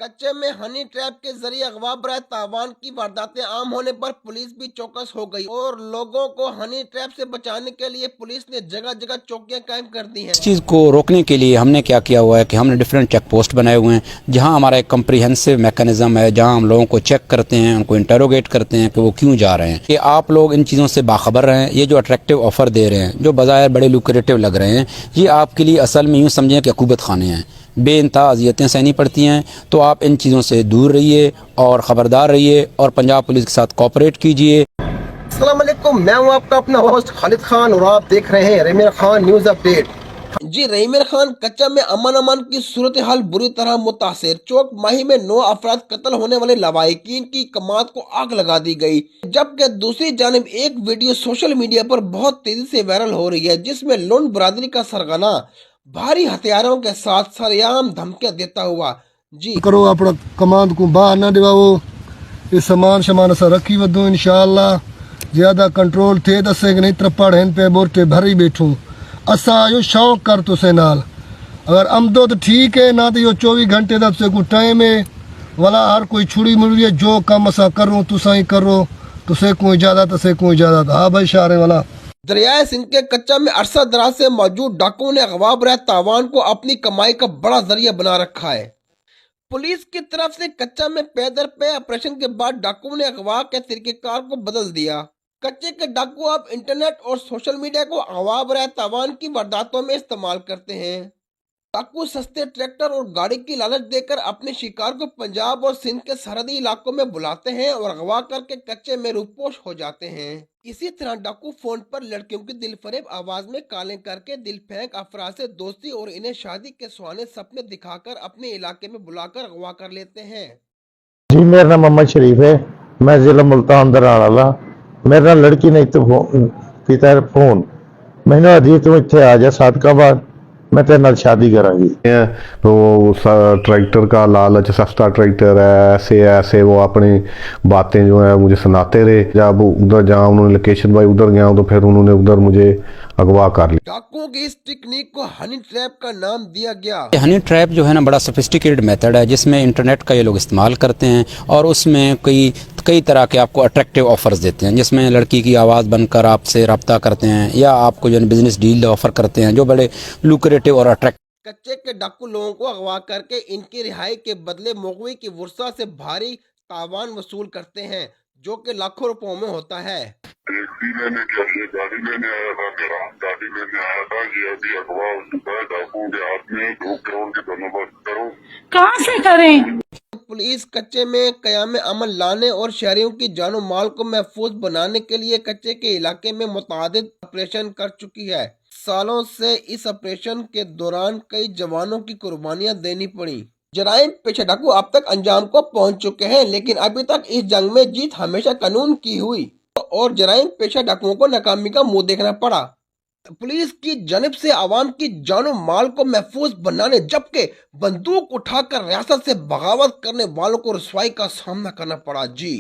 कच्चे में honey trap के जरिए अगवा बरए तावान की वारदातें आम होने पर पुलिस भी चौकस हो गई और लोगों को हनी ट्रैप से बचाने के लिए पुलिस ने जगह जगह चौकियां कायम कर दी हैं। इस चीज़ को रोकने के लिए हमने क्या किया हुआ है कि हमने डिफरेंट चेक पोस्ट बनाए हुए हैं, जहां हमारा एक कम्प्रीहेंसिव मैकेनिज्म है, जहां हम लोगों को चेक करते हैं, उनको इंटरोगेट करते हैं कि वो क्यों जा रहे हैं। कि आप लोग इन चीज़ों से बाखबर रहें। ये जो अट्रैक्टिव ऑफ़र दे रहे हैं, जो बाज़ाहिर बड़े लुक्रेटिव लग रहे हैं, ये आपके लिए असल में यूँ समझें कि अकूबत खाने हैं, बेइंतहा अज़ियतें सहनी पड़ती हैं। तो आप इन चीज़ों से दूर रहिए और ख़बरदार रहिए और पंजाब पुलिस के साथ कोऑपरेट कीजिए। अस्सलाम वालेकुम, मैं हूं आपका अपना होस्ट खालिद खान और आप देख रहे हैं रहीम खान न्यूज़ अपडेट। जी, रहीम खान कच्चा में अमन की सूरत हाल बुरी तरह मुतासिर। चौक माही में 9 अफराद कत्ल होने वाले लवाहिकीन की कमात को आग लगा दी गई, जबकि दूसरी जानिब एक वीडियो सोशल मीडिया पर बहुत तेजी से वायरल हो रही है, जिसमें लुंड बरादरी का सरगना भारी हथियारों के साथ सरेआम धमकियां देता हुआ जी करो अपना कमांड को बाहर ना दिवाओ, ये सामान शमान सा रखी वदो इंशाअल्लाह। ज्यादा कंट्रोल थे दसे कि नहीं तरपड़ हैं पे बोरते भरी बैठूं असा यो शौक कर तुसे नाल अगर अमदो तो ठीक है ना तो यो 24 घंटे का तुसे को टाइम है वाला हर कोई छुड़ी मुड़ी जो काम असा करो तुसा ही करो, तुसे कोई इजाजत हाँ भाई शारे वाला। दरियाए सिंध के कच्चा में अरसा दराज से मौजूद डाकुओं ने अगवा बरए तावान को अपनी कमाई का बड़ा जरिया बना रखा है। पुलिस की तरफ से कच्चा में पैदर पे ऑपरेशन के बाद डाकुओं ने अगवा के तरीकेकार को बदल दिया। कच्चे के डाकू अब इंटरनेट और सोशल मीडिया को अगवा बरए तावान की वारदातों में इस्तेमाल करते हैं। डाकू सस्ते ट्रैक्टर और गाड़ी की लालच देकर अपने शिकार को पंजाब और सिंध के सरहदी इलाकों में बुलाते हैं और अगवा करके कच्चे में रूपोश हो जाते हैं। इसी तरह डाकू फोन पर लड़कियों की दिलफरेब आवाज में कालें करके दिल फेंक अफराद से दोस्ती और इन्हें शादी के सुहाने सपने दिखाकर अपने इलाके में बुलाकर अगवा कर लेते हैं। जी, मेरा नाम मोहम्मद शरीफ है, मैं जिला मुल्तान दरान वाला। मेरे नाल लड़की ने तो किया फोन, मैंने अजी तू इतने आ जा सादकाबाद, मैं तेरे नाल शादी करांगी। वो ट्रैक्टर का लालच, सस्ता ट्रैक्टर है, ऐसे ऐसे वो अपनी बातें जो है मुझे सुनाते रहे। जब उधर जहाँ उन्होंने लोकेशन भाई उधर गया तो फिर उन्होंने उधर मुझे अगवा कर लिया। डाकुओं की इस टेक्निक को हनी ट्रैप का नाम दिया गया। हनी ट्रैप जो है ना बड़ा सोफिस्टिकेटेड मेथड है, जिसमें इंटरनेट का ये लोग इस्तेमाल करते हैं और उसमें कई तरह के आपको अट्रैक्टिव ऑफर्स देते हैं, जिसमें लड़की की आवाज़ बनकर आपसे रब्ता करते हैं या आपको जो है बिजनेस डील ऑफर करते हैं जो बड़े लुक्रेटिव और अट्रैक्टिव। कच्चे के डाकू लोगों को अगवा करके इनकी रिहाई के बदले मुगवी की वर्षा से भारी तावान वसूल करते हैं, जो कि लाखों रुपयों में होता है। टैक्सी लेने के लिए गाड़ी लेने आया था, मेरा गाड़ी लेने आया था, ये अभी अगवा हो चुका है डाकुओं के हाथ में। 2 करोड़ के बंदोबस्त करो। कहाँ से करें? पुलिस कच्चे में कयाम अमन लाने और शहरियों की जानो माल को महफूज बनाने के लिए कच्चे के इलाके में मुतादिद ऑपरेशन कर चुकी है। सालों से इस ऑपरेशन के दौरान कई जवानों की कुर्बानियां देनी पड़ी। जराइम पेशा डाकू अब तक अंजाम को पहुंच चुके हैं, लेकिन अभी तक इस जंग में जीत हमेशा कानून की हुई और जराइम पेशा डाकुओं को नाकामी का मुंह देखना पड़ा। पुलिस की जानिब से आवाम की जानो माल को महफूज बनाने जबकि बंदूक उठाकर रियासत से बगावत करने वालों को रुसवाई का सामना करना पड़ा। जी।